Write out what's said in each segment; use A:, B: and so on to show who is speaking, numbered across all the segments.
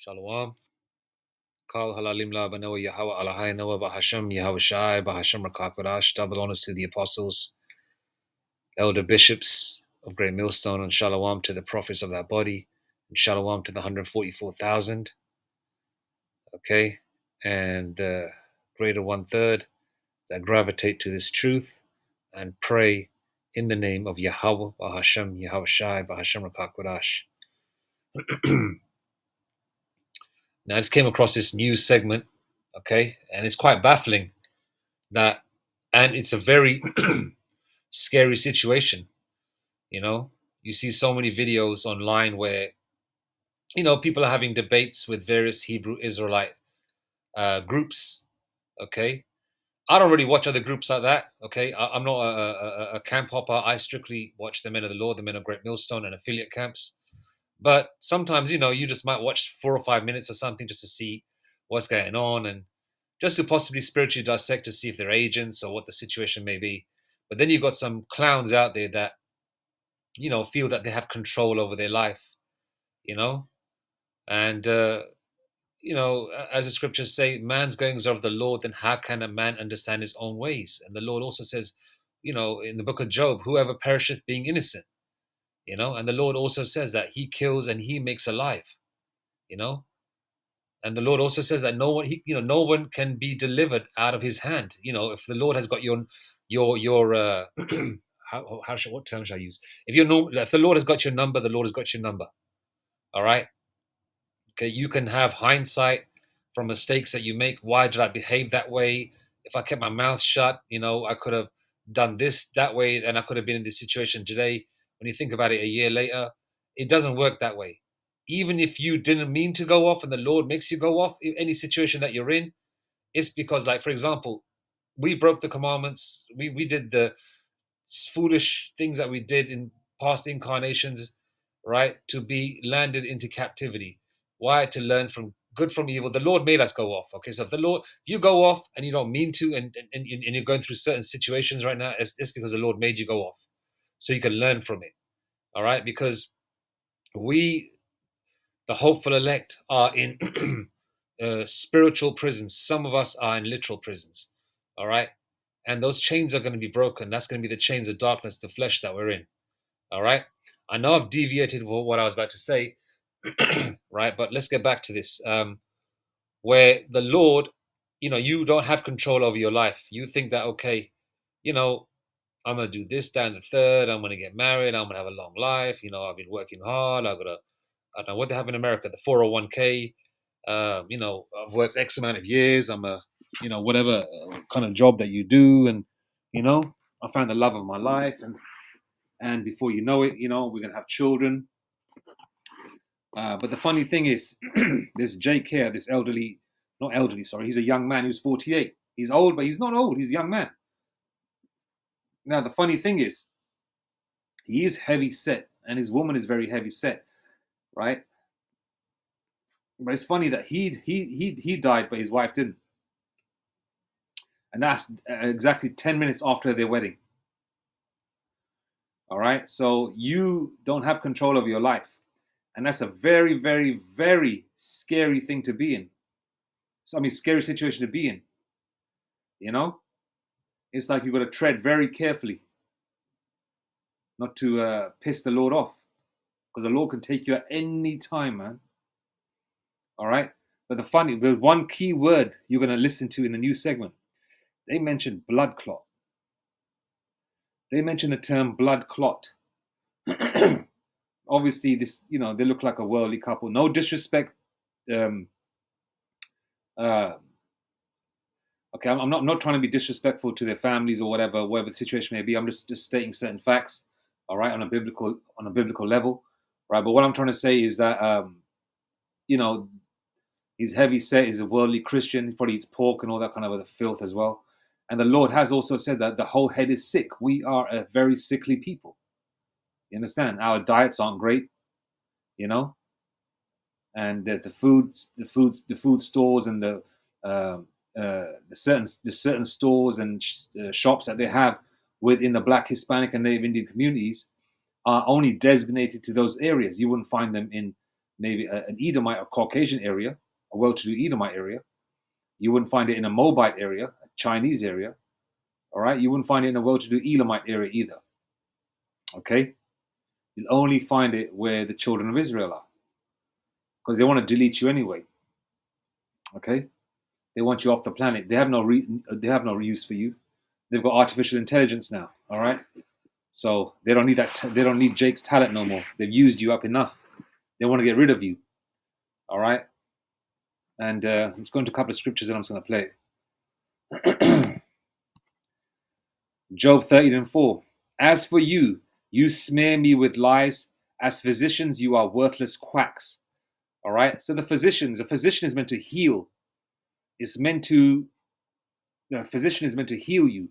A: Shalom. Kal halalim la banoa Yahweh Alahai Noah Bahasham Yahweh Shai Bahasham Rakakodash. Double honors to the apostles, elder bishops of Great Millstone, and shalom to the prophets of that body, and shalom to the 144,000. Okay, and the greater 1/3 that gravitate to this truth and pray in the name of Yahweh Bahasham Yahweh Shai Bahasham Rakakodash. Now, I just came across this news segment, okay, and it's quite baffling that, and it's a very scary situation. You see so many videos online where people are having debates with various Hebrew Israelite groups. Okay, I don't really watch other groups like that. Okay, I'm not a camp hopper. I strictly watch the Men of the Lord, the Men of Great Millstone, and affiliate camps. But sometimes, you just might watch 4 or 5 minutes or something just to see what's going on and just to possibly spiritually dissect to see if they're agents or what the situation may be. But then you've got some clowns out there that, feel that they have control over their life, and, as the scriptures say, man's goings are of the Lord, then how can a man understand his own ways? And the Lord also says, in the book of Job, whoever perisheth being innocent, and the Lord also says that he kills and he makes alive, you know, and the Lord also says that no one can be delivered out of his hand. If the Lord has got your what term shall I use? If the Lord has got your number, the Lord has got your number. All right. Okay. You can have hindsight from mistakes that you make. Why did I behave that way? If I kept my mouth shut, I could have done this that way, and I could have been in this situation today. When you think about it a year later, it doesn't work that way. Even if you didn't mean to go off and the Lord makes you go off, any situation that you're in, it's because, like, for example, we broke the commandments. We did the foolish things that we did in past incarnations, right? To be landed into captivity. Why? To learn from good from evil. The Lord made us go off. Okay, so if the Lord, you go off and you don't mean to, and you're going through certain situations right now, it's because the Lord made you go off, so you can learn from it. All right, because we, the hopeful elect, are in spiritual prisons. Some of us are in literal prisons. All right, and those chains are going to be broken. That's going to be the chains of darkness, the flesh that we're in. All right. I know I've deviated from what I was about to say, right? But let's get back to this. Where the Lord, you don't have control over your life. You think that, okay, I'm going to do this, that, and the third. I'm going to get married. I'm going to have a long life. I've been working hard. I don't know what they have in America, the 401k. I've worked X amount of years. I'm whatever kind of job that you do. And, I found the love of my life. And before you know it, we're going to have children. But the funny thing is, this Jake here, this not elderly, sorry, he's a young man who's 48. He's old, but he's not old. He's a young man. Now, the funny thing is, he is heavy set, and his woman is very heavy set, right? But it's funny that he died, but his wife didn't. And that's exactly 10 minutes after their wedding. All right? So you don't have control of your life. And that's a very, very, very scary thing to be in. So, scary situation to be in. It's like you've got to tread very carefully not to piss the Lord off. Because the Lord can take you at any time, man. All right? But the one key word you're going to listen to in the new segment, they mentioned blood clot. They mentioned the term blood clot. Obviously, this, they look like a worldly couple. No disrespect. Okay, I'm not trying to be disrespectful to their families or whatever the situation may be. I'm just stating certain facts, all right, on a biblical level, right? But what I'm trying to say is that, he's heavy set. He's a worldly Christian. He probably eats pork and all that kind of other filth as well. And the Lord has also said that the whole head is sick. We are a very sickly people. You understand? Our diets aren't great, and the food stores and the certain stores and shops that they have within the Black, Hispanic, and Native Indian communities are only designated to those areas. You wouldn't find them in maybe an Edomite or Caucasian area, a well-to-do Edomite area. You wouldn't find it in a Moabite area, a Chinese area. All right, you wouldn't find it in a well-to-do Elamite area either. Okay, you'll only find it where the children of Israel are, because they want to delete you anyway. Okay, they want you off the planet. They have no use for you. They've got artificial intelligence now. All right, so they don't need that. They don't need Jake's talent no more. They've used you up enough. They want to get rid of you. All right, and I'm just going to a couple of scriptures and I'm just going to play it. Job 30:4. As for you, you smear me with lies. As physicians, you are worthless quacks. All right. So a physician is meant to heal. It's meant to, a physician is meant to heal you,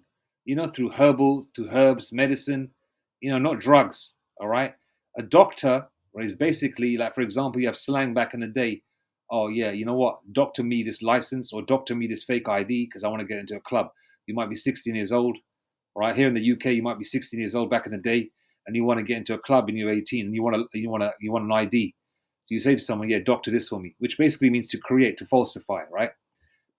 A: through herbs, medicine, not drugs. All right. A doctor is basically like, for example, you have slang back in the day. Oh yeah, you know what? Doctor me this license or doctor me this fake ID because I want to get into a club. You might be 16 years old. Right here in the UK, you might be 16 years old back in the day, and you want to get into a club and you're 18, and you want an ID. So you say to someone, "Yeah, doctor this for me," which basically means to create, to falsify, right?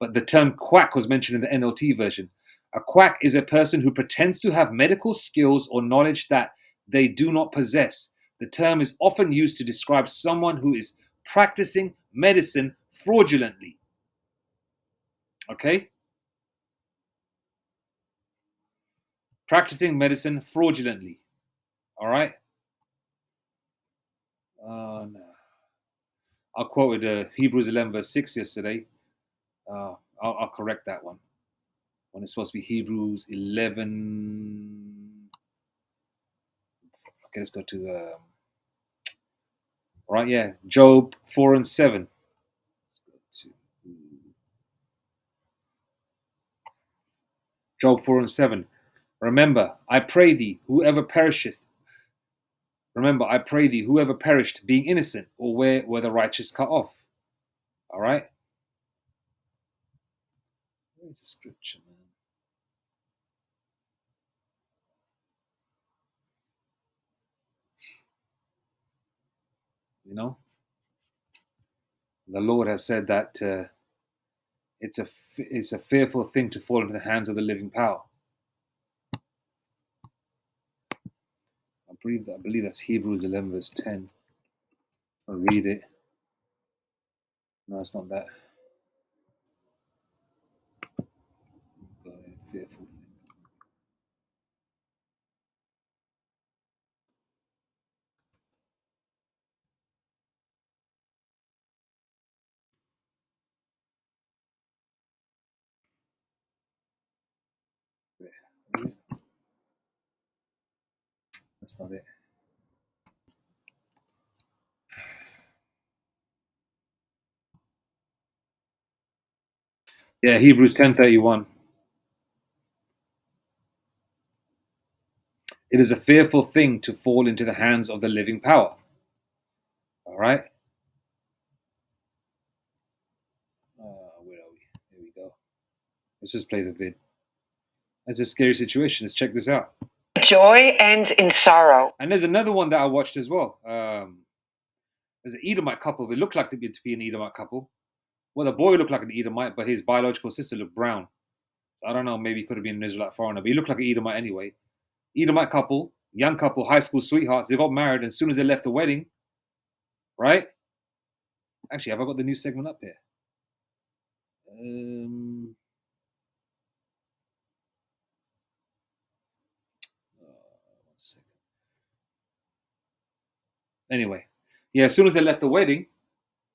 A: But the term quack was mentioned in the NLT version. A quack is a person who pretends to have medical skills or knowledge that they do not possess. The term is often used to describe someone who is practicing medicine fraudulently. Okay? Practicing medicine fraudulently. All right? No. I quoted Hebrews 11 verse 6 yesterday. I'll correct that one. When it's supposed to be Hebrews 11. Okay, let's go to right, yeah, Job 4 and 7. Let's go to Job 4 and 7. Remember, I pray thee, whoever perisheth. Remember, I pray thee, whoever perished, being innocent, or where were the righteous cut off? All right. Where's the scripture, man? The Lord has said that it's a fearful thing to fall into the hands of the living power. I believe that's Hebrews 11 verse 10. I'll read it. No, it's not that. Fearful. That's not it. Yeah, Hebrews 10:31. It is a fearful thing to fall into the hands of the living power. All right. Where are we? Here we go. Let's just play the vid. That's a scary situation. Let's check this out.
B: Joy ends in sorrow.
A: And there's another one that I watched as well. There's an Edomite couple. They looked like to be an Edomite couple. Well, the boy looked like an Edomite, but his biological sister looked brown. So I don't know. Maybe he could have been an Israelite foreigner, but he looked like an Edomite anyway. Edomite couple, young couple, high school sweethearts. They got married, and as soon as they left the wedding, right? Actually, have I got the new segment up here? One second. Anyway, yeah, as soon as they left the wedding,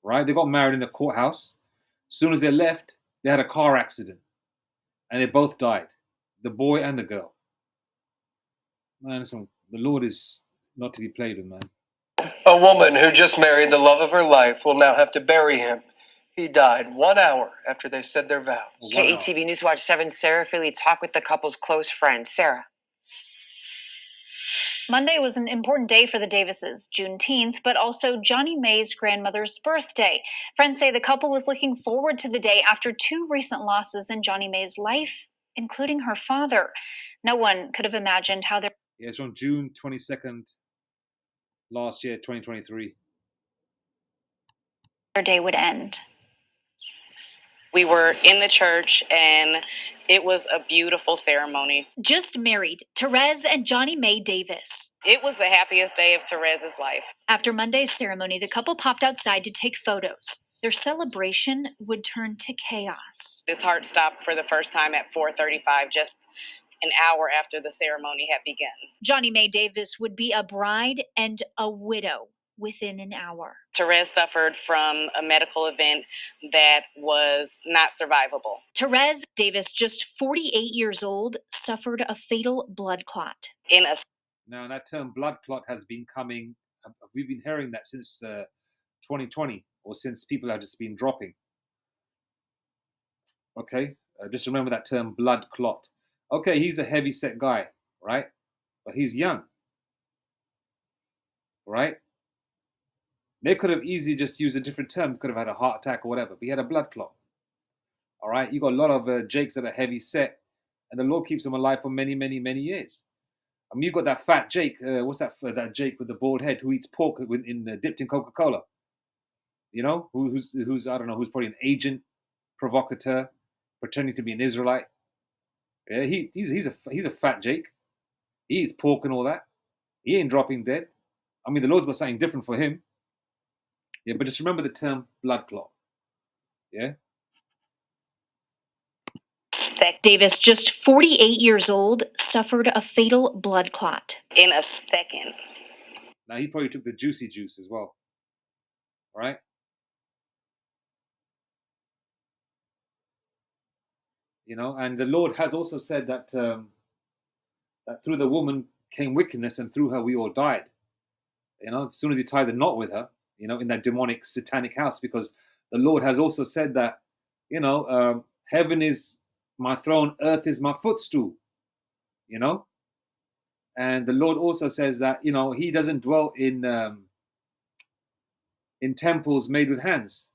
A: right, they got married in the courthouse. As soon as they left, they had a car accident, and they both died, the boy and the girl. Man, the Lord is not to be played with, man.
B: A woman who just married the love of her life will now have to bury him. He died 1 hour after they said their vows. KETV News Watch 7 Sarah Philly talked with the couple's close friend. Sarah.
C: Monday was an important day for the Davises, Juneteenth, but also Johnny May's grandmother's birthday. Friends say the couple was looking forward to the day after 2 recent losses in Johnny May's life, including her father. No one could have imagined how their...
A: Yeah, it's from June 22nd last year, 2023.
C: their day would end.
D: We were in the church, and it was a beautiful ceremony.
C: Just married, Therese and Johnny May Davis.
D: It was the happiest day of Therese's life.
C: After Monday's ceremony, the couple popped outside to take photos. Their celebration would turn to chaos.
D: His heart stopped for the first time at 4:35, just an hour after the ceremony had begun.
C: Johnny May Davis would be a bride and a widow within an hour.
D: Therese suffered from a medical event that was not survivable.
C: Therese Davis, just 48 years old, suffered a fatal blood clot.
A: Now, that term blood clot has been coming, we've been hearing that since 2020, or since people have just been dropping. Okay, just remember that term blood clot. Okay, he's a heavy set guy, right? But he's young, right? They could have easily just used a different term. Could have had a heart attack or whatever, but he had a blood clot. All right, you got a lot of Jakes that are heavy set, and the Lord keeps them alive for many, many, many years. I mean, you've got that fat Jake. What's that? That Jake with the bald head who eats pork dipped in Coca-Cola. You know, who's I don't know, who's probably an agent, provocateur, pretending to be an Israelite. Yeah, he's a fat Jake. He eats pork and all that. He ain't dropping dead. I mean, the Lord's got something different for him. Yeah, but just remember the term blood clot. Yeah.
C: Davis, just 48 years old, suffered a fatal blood clot.
D: In a second.
A: Now, he probably took the juicy juice as well. All right? You know, and the Lord has also said that that through the woman came wickedness, and through her we all died. You know, as soon as he tied the knot with her, you know, in that demonic satanic house, because the Lord has also said that, you know, heaven is my throne, earth is my footstool, you know. And the Lord also says that, you know, he doesn't dwell in temples made with hands.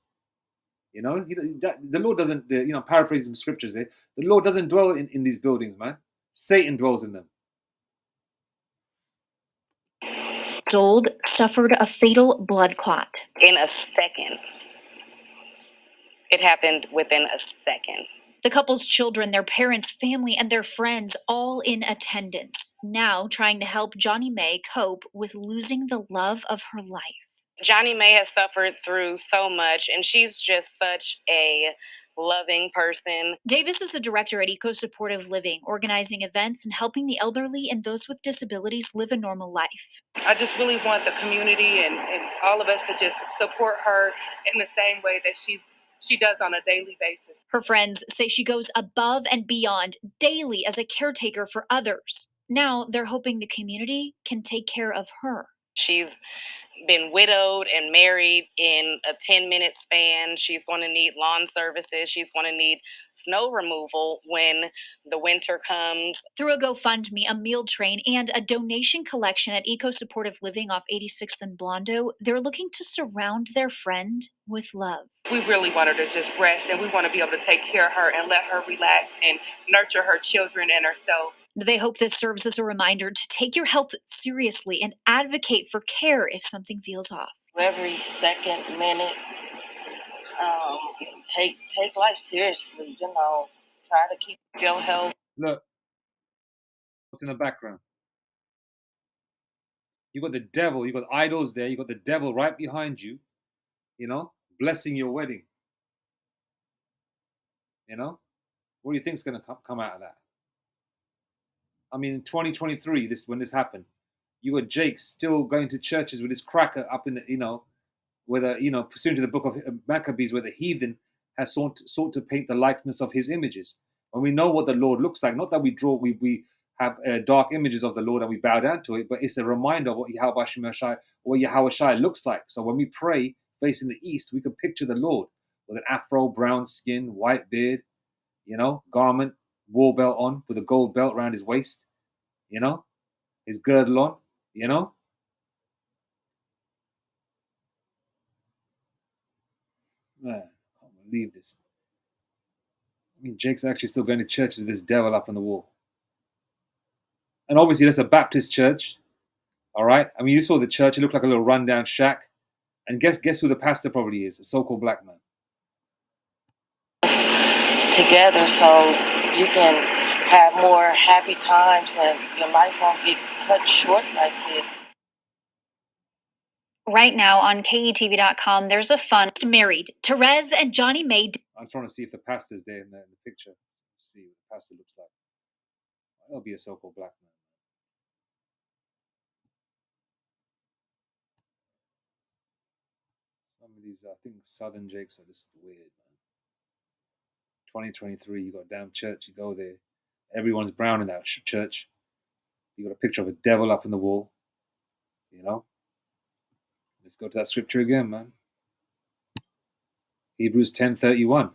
A: You know, the Lord doesn't, you know, paraphrasing scriptures here, the Lord doesn't dwell in these buildings, man. Satan dwells in them.
C: Old suffered a fatal blood clot.
D: In a second. It happened within a second.
C: The couple's children, their parents, family, and their friends all in attendance, now trying to help Johnny May cope with losing the love of her life.
D: Johnny May has suffered through so much, and she's just such a loving person.
C: Davis is a director at Eco Supportive Living, organizing events and helping the elderly and those with disabilities live a normal life.
E: I just really want the community and all of us to just support her in the same way that she does on a daily basis.
C: Her friends say she goes above and beyond daily as a caretaker for others. Now they're hoping the community can take care of her.
D: She's been widowed and married in a 10-minute span. She's going to need lawn services. She's going to need snow removal when the winter comes.
C: Through a GoFundMe, a meal train, and a donation collection at Eco Supportive Living off 86th and Blondo, they're looking to surround their friend with love.
E: We really want her to just rest, and we want to be able to take care of her and let her relax and nurture her children and herself.
C: They hope this serves as a reminder to take your health seriously and advocate for care if something feels off.
F: Every second, minute, take life seriously, you know, try to keep your health.
A: Look, what's in the background? You got the devil, you got idols there, you got the devil right behind you, you know, blessing your wedding. You know? What do you think is going to come out of that? I mean, in 2023, when this happened, you got Jake still going to churches with his cracker up in the, you know, whether, you know, pursuant to the book of Maccabees, where the heathen has sought to paint the likeness of his images. When we know what the Lord looks like, not that we have dark images of the Lord and we bow down to it, but it's a reminder of what Yahweh Shai looks like. So when we pray facing the east, we can picture the Lord with an afro, brown skin, white beard, you know, garment, war belt on with a gold belt around his waist, you know, his girdle on, you know. Man, I can't believe this. I mean, Jake's actually still going to church with this devil up on the wall. And obviously that's a Baptist church, all right? I mean, you saw the church, it looked like a little rundown shack, And guess who the pastor probably is? A so-called black man.
F: Together, so you can have more happy times and your life won't get cut short like this.
C: Right now on KETV.com, there's a fund married. Therese and Johnny May.
A: I'm trying to see if the pastor's there in the picture. Let's see what the pastor looks like. That'll be a so-called black man. Some of these, I think, Southern Jakes are just weird, man. 2023, you got a damn church, you go there. Everyone's brown in that church. You got a picture of a devil up in the wall. You know? Let's go to that scripture again, man. Hebrews 10:31.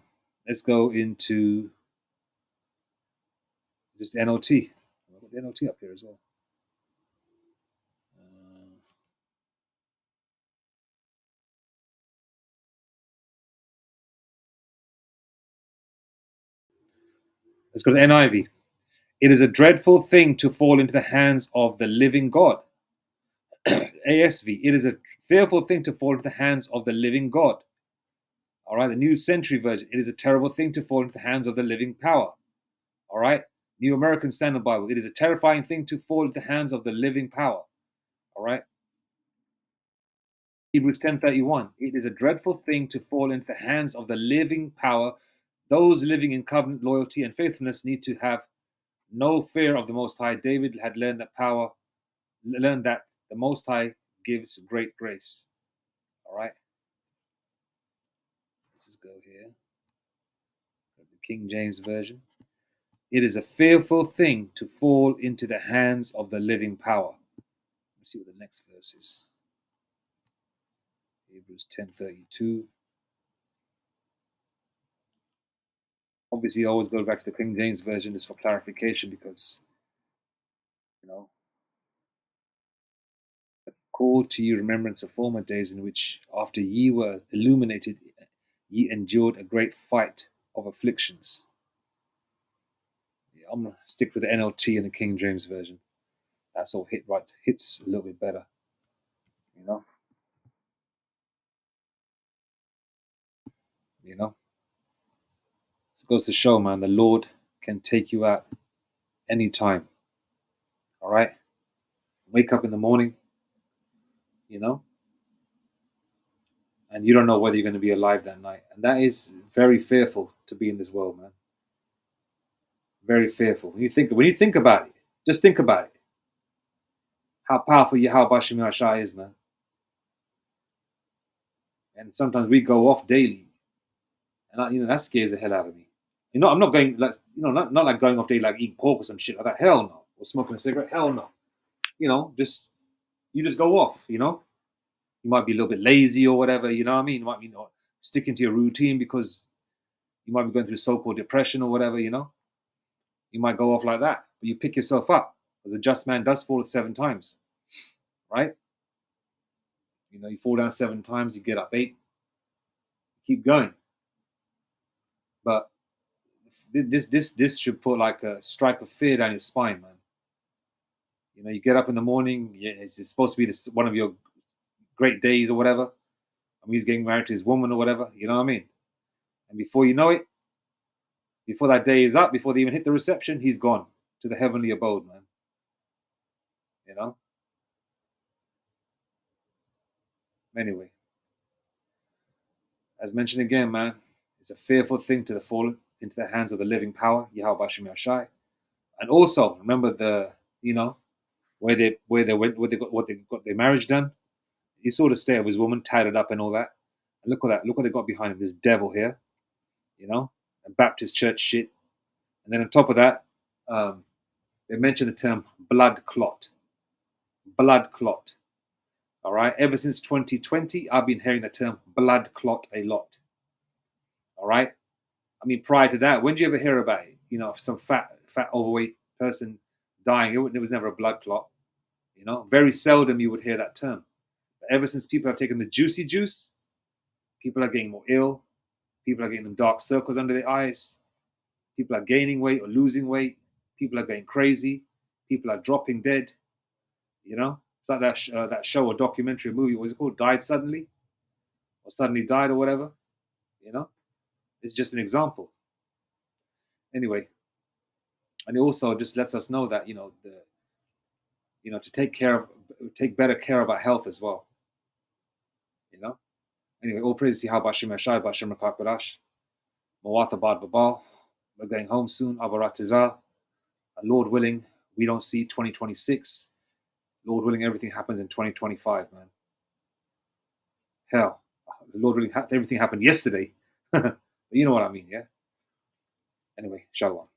A: Let's go into just NOT. I've got the NOT up here as well. Let's go to the NIV. It is a dreadful thing to fall into the hands of the living God. ASV. It is a fearful thing to fall into the hands of the living God. All right. The New Century Version. It is a terrible thing to fall into the hands of the living power. All right. New American Standard Bible. It is a terrifying thing to fall into the hands of the living power. All right. Hebrews 10:31. It is a dreadful thing to fall into the hands of the living power. Those living in covenant loyalty and faithfulness need to have no fear of the Most High. David had learned that the Most High gives great grace. All right. Let's just go here. The King James Version. It is a fearful thing to fall into the hands of the living power. Let's see what the next verse is. Hebrews 10:32. Obviously, I always go back to the King James Version just for clarification because, call to you remembrance of former days in which, after ye were illuminated, ye endured a great fight of afflictions. Yeah, I'm going to stick with the NLT and the King James Version. That's all hits a little bit better, you know. It goes to show, man, the Lord can take you out anytime. All right? Wake up in the morning, and you don't know whether you're going to be alive that night. And that is very fearful to be in this world, man. Very fearful. When you think about it, just think about it. How powerful Yahweh Bashim Yashai is, man. And sometimes we go off daily. And that scares the hell out of me. I'm not going like not like going off daily like eating pork or some shit like that. Hell no. Or smoking a cigarette. Hell no. You just go off, You might be a little bit lazy or whatever, you know what I mean? You might be not sticking to your routine because you might be going through so-called depression or whatever, You might go off like that. But you pick yourself up. As a just man does fall 7 times. Right? You fall down 7 times, you get up 8. Keep going. But this should put like a strike of fear down your spine, man. You get up in the morning, it's supposed to be one of your great days or whatever. I mean, he's getting married to his woman or whatever, you know what I mean? And before you know it, before that day is up, before they even hit the reception, he's gone to the heavenly abode, man. Anyway, as mentioned again, man, it's a fearful thing to fall into the hands of the living power, Yahweh Bashim Yashai. And also, remember where they got their marriage done. You saw the state of his woman, tied it up and all that. And look at that. Look what they got behind him. This devil here, a Baptist church shit. And then on top of that, they mentioned the term blood clot. Blood clot. All right. Ever since 2020, I've been hearing the term blood clot a lot. All right. I mean, prior to that, when did you ever hear about it? Some fat, overweight person dying. It was never a blood clot. Very seldom you would hear that term. But ever since people have taken the juicy juice, people are getting more ill. People are getting them dark circles under their eyes. People are gaining weight or losing weight. People are going crazy. People are dropping dead. It's like that show or documentary, movie. What was it called? Died Suddenly. or suddenly died or whatever. It's just an example. Anyway, and it also just lets us know that to take better care of our health as well. Anyway, all praise to Yahweh Hashem Yashai, Bashem Rakakurash, Mawatha Bad Babal. We're going home soon, Abaratizah. Lord willing, we don't see 2026. Lord willing, everything happens in 2025, man. Hell, Lord willing, everything happened yesterday. But you know what I mean, yeah? Anyway, Shalom.